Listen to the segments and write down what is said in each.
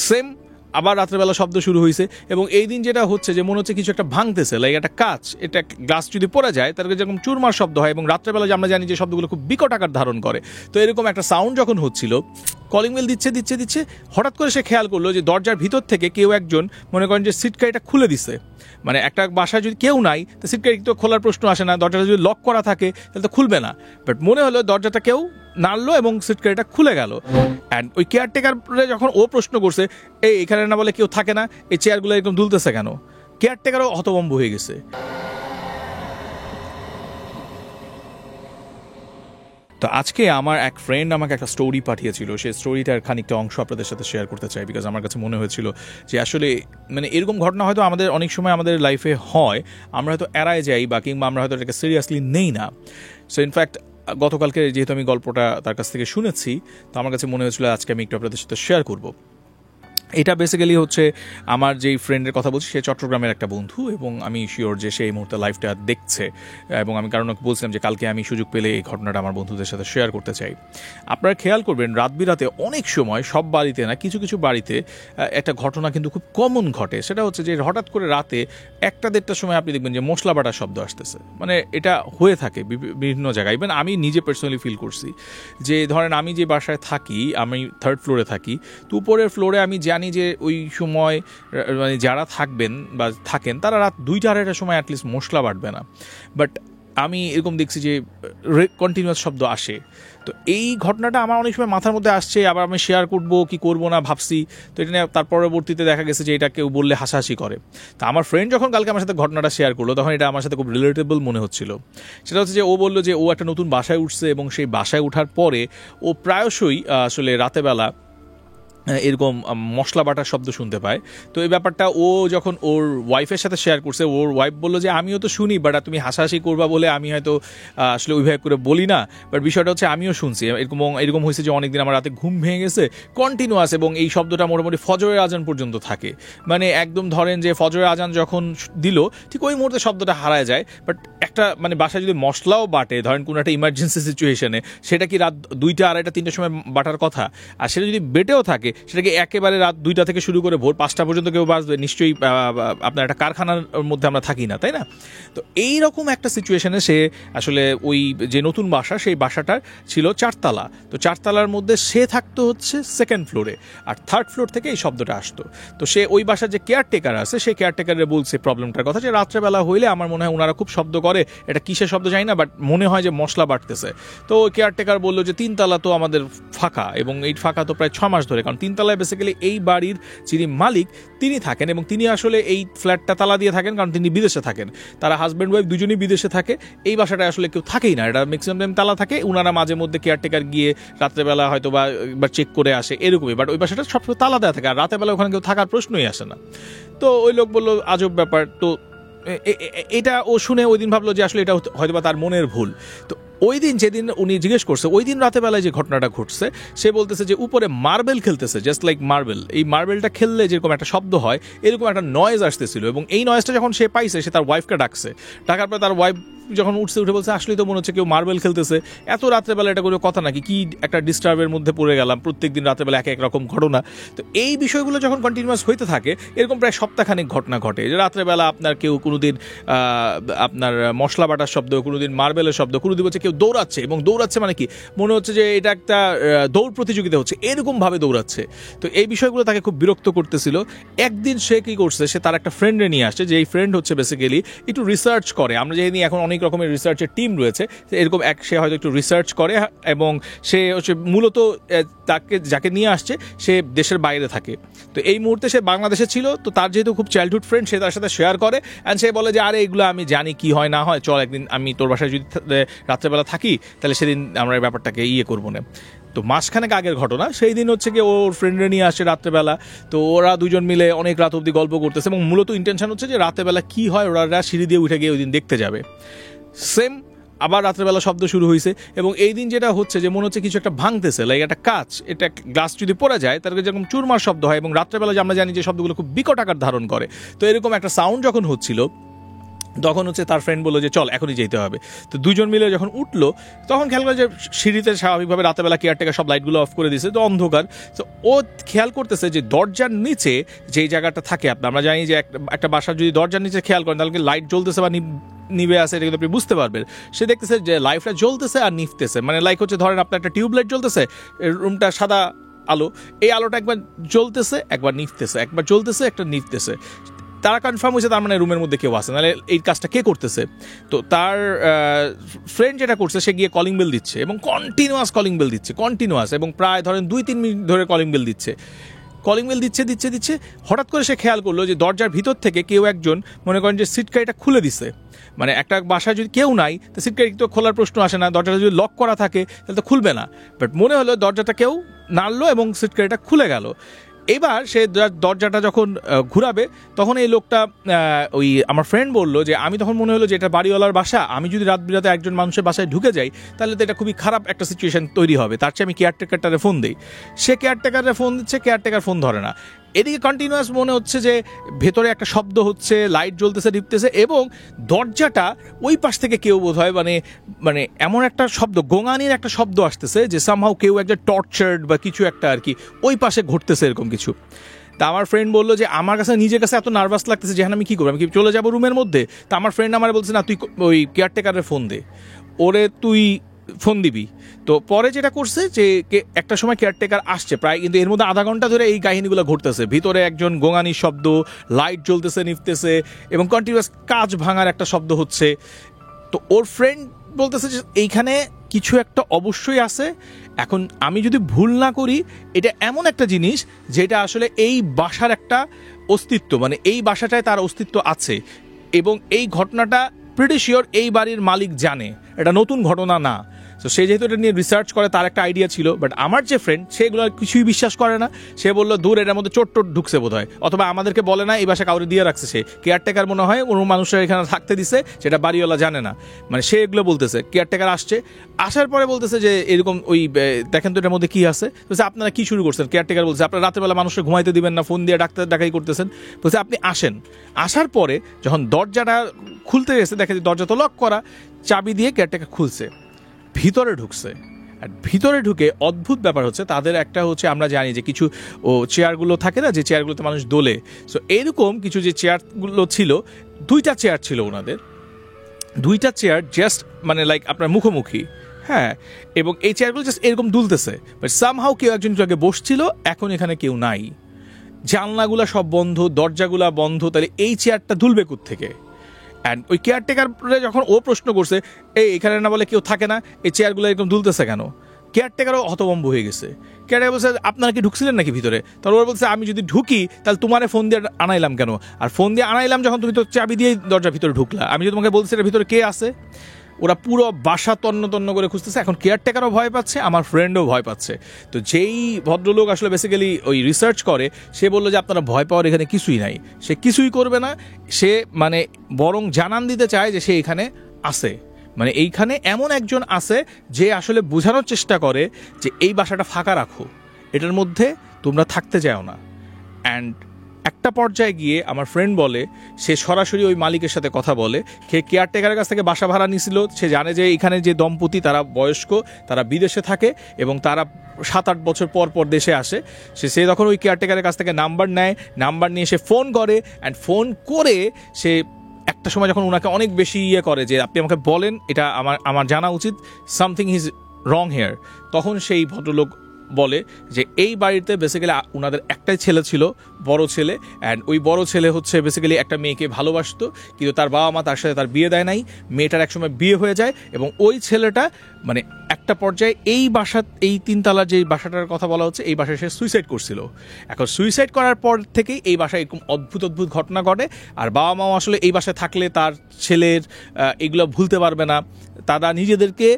Same আবার রাত্রেবেলা শব্দ শুরু হয়েছে এবং এই দিন যেটা হচ্ছে যে মনে হচ্ছে কিছু একটা ভাঙতেছে, লাইক একটা কাঁচ, এটা গ্লাস যদি পড়ে যায় তার যেরকম চুরমার শব্দ হয় এবং রাত্রেবেলা যে আমরা জানি যে শব্দগুলো খুব বিকট আকার ধারণ করে, তো এরকম একটা সাউন্ড যখন হচ্ছিল, কলিং বেল দিচ্ছে হঠাৎ করে সে খেয়াল করলো যে দরজার ভিতর থেকে কেউ একজন মনে করেন যে সিটকারিটা খুলে দিছে। মানে একটা বাসায় যদি কেউ নাই তো সিটকারি তো খোলার প্রশ্ন আসে না, দরজাটা যদি লক করা থাকে তাহলে তো খুলবে না, বাট মনে হলো দরজাটা কেউ নাড়লো এবং সিটকারিটা খুলে গেল। অ্যান্ড ওই কেয়ারটেকারে যখন ও প্রশ্ন করছে এখানে না বলে কেউ থাকে না, এই চেয়ারগুলো একদম দুলতেছে কেন, কেয়ারটেকারও হতভম্ব হয়ে গেছে। তো আজকে আমার এক ফ্রেন্ড আমাকে একটা স্টোরি পাঠিয়েছিল, সেই স্টোরিটার খানিকটা অংশ আপনাদের সাথে শেয়ার করতে চাই, বিকজ আমার কাছে মনে হয়েছিল যে আসলে মানে এরকম ঘটনা হয়তো আমাদের অনেক সময় আমাদের লাইফে হয়, আমরা হয়তো এড়ায় যাই বা কিংবা আমরা হয়তো এটাকে সিরিয়াসলি নেই না। সো ইনফ্যাক্ট গতকালকে যেহেতু আমি গল্পটা তার কাছ থেকে শুনেছি, তো আমার কাছে মনে হয়েছিল আজকে আমি একটু আপনাদের সাথে শেয়ার করবো। এটা বেসিক্যালি হচ্ছে আমার যেই ফ্রেন্ডের কথা বলছি সে চট্টগ্রামের একটা বন্ধু, এবং আমি শিওর যে সে এই মুহূর্তে লাইফটা দেখছে, এবং আমি কারণ বলছিলাম যে কালকে আমি সুযোগ পেলে এই ঘটনাটা আমার বন্ধুদের সাথে শেয়ার করতে চাই। আপনারা খেয়াল করবেন রাত বিরাতে অনেক সময়, সব বাড়িতে না, কিছু কিছু বাড়িতে একটা ঘটনা কিন্তু খুব কমন ঘটে। সেটা হচ্ছে যে হঠাৎ করে রাতে 1-1:30টার সময় আপনি দেখবেন যে মশলা বাটার শব্দ আসতেছে। মানে এটা হয়ে থাকে বিভিন্ন জায়গায়, ইভেন আমি নিজে পার্সোনালি ফিল করছি যে ধরেন আমি যে বাসায় থাকি, আমি 3rd ফ্লোরে থাকি, তো উপরের ফ্লোরে আমি জানি যে ওই সময় মানে যারা থাকবেন বা থাকেন তারা রাত 2-2:30টার সময় অ্যাটলিস্ট মশলা বাটবে না, বাট আমি এরকম দেখছি যে কন্টিনিউয়াস শব্দ আসে। তো এই ঘটনাটা আমার অনেক সময় মাথার মধ্যে আসছে, আবার আমি শেয়ার করবো কি করবো না ভাবছি। তো এটা নিয়ে তার পরবর্তীতে দেখা গেছে যে এটা কেউ বললে হাসাহাসি করে। তো আমার ফ্রেন্ড যখন কালকে আমার সাথে ঘটনাটা শেয়ার করলো তখন এটা আমার সাথে খুব রিলেটেবল মনে হচ্ছিল। সেটা হচ্ছে যে ও বললো যে ও একটা নতুন বাসায় উঠছে এবং সেই বাসায় ওঠার পরে ও প্রায়শই আসলে রাতেবেলা এরকম মশলা বাটার শব্দ শুনতে পায়। তো এই ব্যাপারটা ও যখন ওর ওয়াইফের সাথে শেয়ার করছে, ওর ওয়াইফ বললো যে আমিও তো শুনি, বাট তুমি হাসাহাসি করবা বলে আমি হয়তো আসলে ওইভাবে করে বলি না, বাট বিষয়টা হচ্ছে আমিও শুনছি। এরকম হয়েছে যে অনেকদিন আমার রাতে ঘুম ভেঙে গেছে কন্টিনিউয়াস, এবং এই শব্দটা মোটামুটি ফজরের আজান পর্যন্ত থাকে। মানে একদম ধরেন যে ফজরের আজান যখন দিল ঠিক ওই মুহূর্তে শব্দটা হারায় যায়। বাট একটা মানে বাসায় যদি মশলাও বাটে, ধরেন কোনো একটা ইমার্জেন্সি সিচুয়েশনে, সেটা কি রাত 2টা, 2:30, 3টার সময় বাটার কথা, আর সেটা যদি বেটেও থাকে সেটাকে একেবারে রাত 2টা থেকে শুরু করে ভোর 5টা পর্যন্ত কেউ বাজবে? নিশ্চয়ই আপনার একটা কারখানার মধ্যে আমরা থাকি না, তাই না? তো এইরকম একটা সিচুয়েশনে সে আসলে ওই যে নতুন বাসা, সেই বাসাটার ছিল 4 তলা। তো 4 তলার মধ্যে সে থাকতো হচ্ছে 2nd ফ্লোরে, আর 3rd ফ্লোর থেকে এই শব্দটা আসতো। তো সে ওই বাসার যে কেয়ারটেকার আছে সেই কেয়ারটেকারে বলছে প্রবলেমটার কথা, যে রাত্রেবেলা হইলে আমার মনে হয় ওনারা খুব শব্দ করে, এটা কিসের শব্দ জানি না, বাট মনে হয় যে মশলা বাটতেছে। তো কেয়ারটেকার বললো যে 3 তলা তো আমাদের ফাঁকা, এবং এই ফাঁকা তো প্রায় 6 মাস ধরে, কারণ 3 তলায় বেসিক্যালি এই বাড়ির যিনি মালিক তিনি থাকেন, এবং তিনি আসলে এই ফ্ল্যাটটা তালা দিয়ে থাকেন কারণ তিনি বিদেশে থাকেন। তারা হাজব্যান্ড ওয়াইফ দুজনেই বিদেশে থাকে, এই বাসাটা আসলে কেউ থাকেই না, এটা ম্যাক্সিমাম টাইম তালা থাকে। ওনারা মাঝে মধ্যে কেয়ারটেকার গিয়ে রাত্রেবেলা হয়তো বা একবার চেক করে আসে, এরকমই, বাট ওই বাসাটা সবসময় তালা দেওয়া থাকে, আর রাতেবেলা ওখানে কেউ থাকার প্রশ্নই আসে না। তো ওই লোক বললো আজব ব্যাপার। তো এটা ও শুনে ওই দিন ভাবলো যে আসলে এটা হয়তো বা তার মনের ভুল। তো ওই দিন যেদিন উনি জিজ্ঞেস করছে, ওই দিন রাতেবেলায় যে ঘটনাটা ঘটছে, সে বলতেছে যে উপরে মার্বেল খেলতেছে, জাস্ট লাইক মার্বেল, এই মার্বেলটা খেললে যেরকম একটা শব্দ হয় এরকম একটা নয়েজ আসতেছিল, এবং এই নয়েজটা যখন সে পাইছে সে তার ওয়াইফকে ডাকছে। ডাকার পরে তার ওয়াইফ যখন উঠে বলছে আসলেই তো মনে হচ্ছে কেউ মার্বেল খেলতেছে, এত রাত্রেবেলা এটা কোনো কথা নাকি, কি একটা ডিস্টার্বের মধ্যে পড়ে গেলাম, প্রত্যেকদিন রাত্রেবেলা এক রকম ঘটনা। তো এই বিষয়গুলো যখন কন্টিনিউয়াস হইতে থাকে, এরকম প্রায় সপ্তাহখানেক ঘটনা ঘটে যে রাত্রেবেলা আপনার কেউ কোনোদিন আপনার মশলা বাটার শব্দ, কোনোদিন মার্বেলের শব্দ, কোনোদিন হচ্ছে কেউ দৌড়াচ্ছে, এবং দৌড়াচ্ছে মানে কি মনে হচ্ছে যে এটা একটা দৌড় প্রতিযোগিতা হচ্ছে, এরকমভাবে দৌড়াচ্ছে। তো এই বিষয়গুলো তাকে খুব বিরক্ত করতেছিল। একদিন সে কি করছে, সে তার একটা ফ্রেন্ডে নিয়ে আসছে, যে এই ফ্রেন্ড হচ্ছে বেসিক্যালি একটু রিসার্চ করে। আমরা যেহেতু এখন অনেক রকমের রিসার্চের টিম রয়েছে, এরকম সে হয়তো একটু রিসার্চ করে, এবং সে হচ্ছে মূলত তাকে যাকে নিয়ে আসছে সে দেশের বাইরে থাকে। তো এই মুহূর্তে সে বাংলাদেশে ছিল, তো তার যেহেতু খুব চাইল্ডহুড ফ্রেন্ড, সে তার সাথে শেয়ার করে, অ্যান্ড সে বলে যে আরে এগুলো আমি জানি কি হয় না হয়, চল একদিন আমি তোর বাসায় যদি রাত্রেবেলা থাকি তাহলে সেদিন আমরা এই ব্যাপারটাকে করবো না। তো মাসখানেক আগের ঘটনা, সেই দিন হচ্ছে কি ওর ফ্রেন্ডরা নিয়ে আসে রাত্রেবেলা। তো ওরা দুজন মিলে অনেক রাত অবধি গল্প করতেছে, এবং মূলত ইন্টেনশন হচ্ছে যে রাতেবেলা কি হয় ওরা সিঁড়ি দিয়ে উঠে গিয়ে ওই দিন দেখতে যাবে। সেম আবার রাত্রেবেলা শব্দ শুরু হয়েছে, এবং এই দিন যেটা হচ্ছে যে মনে হচ্ছে কিছু একটা ভাঙতেছে, লাইক একটা কাঁচ, এটা গ্লাস যদি পড়ে যায় তার যেরকম চুরমার শব্দ হয়, এবং রাত্রেবেলা যে আমরা জানি যে শব্দগুলো খুব বিকট আকার ধারণ করে, তো এরকম একটা সাউন্ড যখন হচ্ছিল, তখন হচ্ছে তার ফ্রেন্ড বললো যে চল এখনই যেতে হবে। তো দুজন মিলে যখন উঠলো তখন খেয়াল করে যে সিঁড়িতে স্বাভাবিকভাবে রাতেবেলা কেয়ারটেকার সব লাইটগুলো অফ করে দিয়েছে, তো অন্ধকার। তো ও খেয়াল করতেছে যে দরজার নিচে যেই জায়গাটা থাকে, আমরা জানি যে একটা বাসার যদি দরজার নিচে খেয়াল করেন তাহলে লাইট জ্বলতেছে বা নিবে আছে, এটা কিন্তু আপনি বুঝতে পারবেন। সে দেখতেছে যে লাইটটা জ্বলতেছে আর নিভতেছে, মানে লাইক হচ্ছে ধরেন আপনার একটা টিউবলাইট জ্বলতেছে, রুমটা সাদা আলো, এই আলোটা একবার জ্বলতেছে একবার নিভতেছে, একবার জ্বলতেছে একটা নিভতেছে। তারা কনফার্ম হয়েছে তার মানে রুমের মধ্যে কেউ আছে, নাহলে এই কাজটা কে করতেছে। তো তার ফ্রেন্ড যেটা করছে সে গিয়ে কলিং বেল দিচ্ছে এবং কন্টিনিউয়াস কলিং বেল দিচ্ছে, কন্টিনিউয়াস, এবং প্রায় ধরেন 2-3 মিনিট ধরে কলিং বেল দিচ্ছে। কলিং বেল দিচ্ছে হঠাৎ করে সে খেয়াল করলো যে দরজার ভিতর থেকে কেউ একজন, মনে করেন যে সিটকারিটা খুলে দিছে। মানে একটা বাসায় যদি কেউ নাই তো সিটকারি তো খোলার প্রশ্ন আসে না, দরজাটা যদি লক করা থাকে তাহলে তো খুলবে না। বাট মনে হলো দরজাটা কেউ নাড়লো এবং সিটকারিটা খুলে গেল। এবার সে দরজাটা যখন ঘুরাবে তখন এই লোকটা, ওই আমার ফ্রেন্ড বললো যে আমি তখন মনে হলো যে এটা বাড়িওয়ালার বাসা, আমি যদি রাত বিরাতে একজন মানুষের বাসায় ঢুকে যাই তাহলে তো এটা খুবই খারাপ একটা সিচুয়েশন তৈরি হবে, তার চেয়ে আমি কেয়ারটেকারটারে ফোন দিই। সে কেয়ারটেকারে ফোন দিচ্ছে, কেয়ারটেকার ফোন ধরে না। এদিকে কন্টিনিউয়াস মনে হচ্ছে যে ভেতরে একটা শব্দ হচ্ছে, লাইট জ্বলতেছে ডিপতেছে, এবং দরজাটা ওই পাশ থেকে কেউ বোধ হয় মানে এমন একটা শব্দ, গোঙানির একটা শব্দ আসতেছে যে সামহাও কেউ একটা টর্চার্ড বা কিছু একটা আর কি ওই পাশে ঘটতেছে এরকম কিছু। তা আমার ফ্রেন্ড বললো যে আমার কাছে নিজের কাছে এত নার্ভাস লাগতেছে যে আমি কী করবো, আমি কি চলে যাবো রুমের মধ্যে? তা আমার ফ্রেন্ড আমার বলছে না তুই ওই কেয়ারটেকারের ফোন দে, ওরে তুই ফোন দিবি। তো পরে যেটা করছে যে একটা সময় কেয়ারটেকার আসছে প্রায়, কিন্তু এর মধ্যে আধা ঘন্টা ধরে এই কাহিনীগুলো ঘটতেছে, ভিতরে একজন গোঙানির শব্দ, লাইট জ্বলতেছে নিভতেছে এবং কন্টিনিউয়াস কাঁচ ভাঙার একটা শব্দ হচ্ছে। তো ওর ফ্রেন্ড বলতেছে যে এইখানে কিছু একটা অবশ্যই আছে। এখন আমি যদি ভুল না করি এটা এমন একটা জিনিস যেটা আসলে এই বাসার একটা অস্তিত্ব, মানে এই বাসাটায় তার অস্তিত্ব আছে, এবং এই ঘটনাটা প্রিটি শিওর এই বাড়ির মালিক জানে, এটা নতুন ঘটনা না। তো সে যেহেতু এটা নিয়ে রিসার্চ করে তার একটা আইডিয়া ছিল, বাট আমার যে ফ্রেন্ড সেগুলো কিছুই বিশ্বাস করে না। সে বললো দূর, এটার মধ্যে চোট ঢুকছে বোধ হয়, অথবা আমাদেরকে বলে না, এই বাসা কাউরে দিয়ে রাখছে, সে কেয়ারটেকার মনে হয় কোনো মানুষের এখানে থাকতে দিছে, সেটা বাড়িওয়ালা জানে না। মানে সে এগুলো বলতেছে। কেয়ারটেকার আসছে, আসার পরে বলতেছে যে এরকম ওই দেখেন তো এটার মধ্যে কি আছে। বলছে আপনারা কি শুরু করছেন? কেয়ারটেকার বলছে আপনারা রাতেরবেলা মানুষকে ঘুমাইতে দিবেন না, ফোন দিয়ে ডাকাই করতেছেন। বলছে আপনি আসেন। আসার পরে যখন দরজাটা খুলতে গেছে দেখে যে দরজা তো লক করা, চাবি দিয়ে কেয়ারটেকার খুলছে, ভিতরে ঢুকছে। আর ভিতরে ঢুকে অদ্ভুত ব্যাপার হচ্ছে, তাদের একটা হচ্ছে আমরা জানি যে কিছু চেয়ারগুলো থাকে না, যে চেয়ারগুলোতে মানুষ দোলে, সো এরকম কিছু যে চেয়ারগুলো ছিল, 2টা চেয়ার ছিল ওনাদের, 2টা চেয়ার জাস্ট মানে লাইক আপনার মুখোমুখি, হ্যাঁ, এবং এই চেয়ারগুলো জাস্ট এরকম দুলতেছে। বাট সামহাউ কেউ একজন আগে বসছিল, এখন এখানে কেউ নাই, জানলাগুলা সব বন্ধ, দরজাগুলা বন্ধ, তাহলে এই চেয়ারটা দুলবে কোত্থেকে? অ্যান্ড ওই কেয়ারটেকারে যখন ও প্রশ্ন করছে এখানে না বলে কেউ থাকে না, এই চেয়ারগুলো এরকম দুলতেছে কেন, কেয়ারটেকারও হতভম্ব হয়ে গেছে। কেয়ারটেকার বলছে আপনারা কি ঢুকছিলেন নাকি ভিতরে? তাহলে ওরা বলছে আমি যদি ঢুকি তাহলে তোমারে ফোন দিয়ে আনাইলাম কেন? আর ফোন দিয়ে আনাইলাম যখন তুমি তো চাবি দিয়ে দরজার ভিতরে ঢুকলা, আমি যদি তোমাকে বলছি এর ভিতরে কে আছে? ওরা পুরো বাসা তন্ন করে খুঁজতেছে। এখন কেয়ারটেকারও ভয় পাচ্ছে, আমার ফ্রেন্ডও ভয় পাচ্ছে। তো যেই ভদ্রলোক আসলে বেসিক্যালি ওই রিসার্চ করে, সে বললো যে আপনারা ভয় পাওয়ার এখানে কিছুই নাই, সে কিছুই করবে না, সে মানে বরং জানান দিতে চায় যে সে এখানে আছে, মানে এইখানে এমন একজন আছে যে আসলে বোঝানোর চেষ্টা করে যে এই বাসাটা ফাঁকা রাখো, এটার মধ্যে তোমরা থাকতে চাও না। অ্যান্ড একটা পর্যায়ে গিয়ে আমার ফ্রেন্ড বলে সে সরাসরি ওই মালিকের সাথে কথা বলে, কেয়ারটেকারের কাছ থেকে বাসা ভাড়া নিয়েছিল, সে জানে যে এখানে যে দম্পতি তারা বয়স্ক, তারা বিদেশে থাকে এবং তারা 7-8 বছর পর দেশে আসে। সে তখন ওই কেয়ারটেকারের কাছ থেকে নাম্বার নেয়, নাম্বার নিয়ে সে ফোন করে, অ্যান্ড ফোন করে সে একটা সময় যখন ওনাকে অনেক বেশি করে যে আপনি আমাকে বলেন, এটা আমার জানা উচিত, সামথিং ইজ রং হেয়ার, তখন সেই ভদ্রলোক বলে যে এই বাড়িতে বেসিক্যালি ওনাদের একটাই ছেলে ছিল, বড় ছেলে, অ্যান্ড ওই বড় ছেলে হচ্ছে বেসিক্যালি একটা মেয়েকে ভালোবাসতো, কিন্তু তার বাবা মা তার সাথে তার বিয়ে দেয় নাই, মেয়েটার একসময় বিয়ে হয়ে যায়, এবং ওই ছেলেটা মানে একটা পর্যায়ে এই বাসা, এই 3 তলার যে বাসাটার কথা বলা হচ্ছে, এই বাসায় সে সুইসাইড করছিল। এখন সুইসাইড করার পর থেকেই এই বাসায় এরকম অদ্ভুত ঘটনা ঘটে। আর বাবা মাও আসলে এই বাসায় থাকলে তার ছেলের এগুলো ভুলতে পারবে না, তারা নিজেদেরকে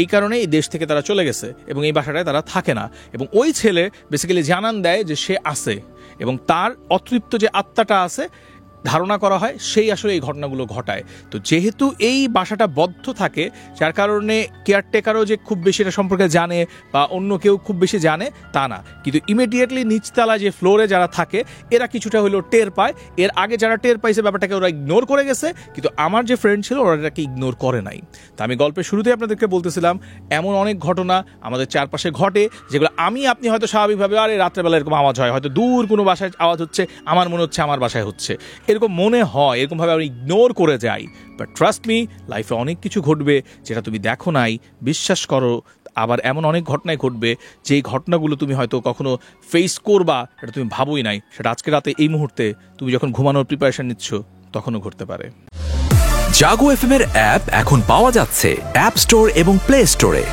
এই কারণে এই দেশ থেকে তারা চলে গেছে এবং এই বাসাটায় তারা থাকে না। এবং ওই ছেলে বেসিক্যালি জানান দেয় যে সে আছে এবং তার অতৃপ্ত যে আত্মাটা আছে ধারণা করা হয় সেই আসলে এই ঘটনাগুলো ঘটায়। তো যেহেতু এই বাসাটা বদ্ধ থাকে, যার কারণে কেয়ারটেকারও যে খুব বেশি এটা সম্পর্কে জানে বা অন্য কেউ খুব বেশি জানে তা না, কিন্তু ইমিডিয়েটলি নিচতলা যে ফ্লোরে যারা থাকে এরা কিছুটা হলেও টের পায়। এর আগে যারা টের পাইছে ব্যাপারটাকে ওরা ইগনোর করে গেছে, কিন্তু আমার যে ফ্রেন্ড ছিল ওরা এটাকে ইগনোর করে নাই। তা আমি গল্পের শুরুতেই আপনাদেরকে বলতেছিলাম এমন অনেক ঘটনা আমাদের চারপাশে ঘটে যেগুলো আপনি হয়তো স্বাভাবিকভাবে আরে রাত্রেবেলা এরকম আওয়াজ হয়, হয়তো দূর কোনো বাসায় আওয়াজ হচ্ছে, আমার মনে হচ্ছে আমার বাসায় হচ্ছে, এরকম মনে হয়, এরকমভাবে আমি ইগনোর করে যাই। বাট ট্রাস্ট মি, লাইফে অনেক কিছু ঘটবে যেটা তুমি দেখো নাই, বিশ্বাস করো। আবার এমন অনেক ঘটনাই ঘটবে যেই ঘটনাগুলো তুমি হয়তো কখনো ফেস করবা, এটা তুমি ভাবোই নাই, সেটা আজকে রাতে এই মুহূর্তে তুমি যখন ঘুমানোর প্রিপারেশন নিচ্ছ তখনও ঘটতে পারে। জাগো এফএম এর অ্যাপ এখন পাওয়া যাচ্ছে অ্যাপ স্টোর এবং প্লে স্টোরে।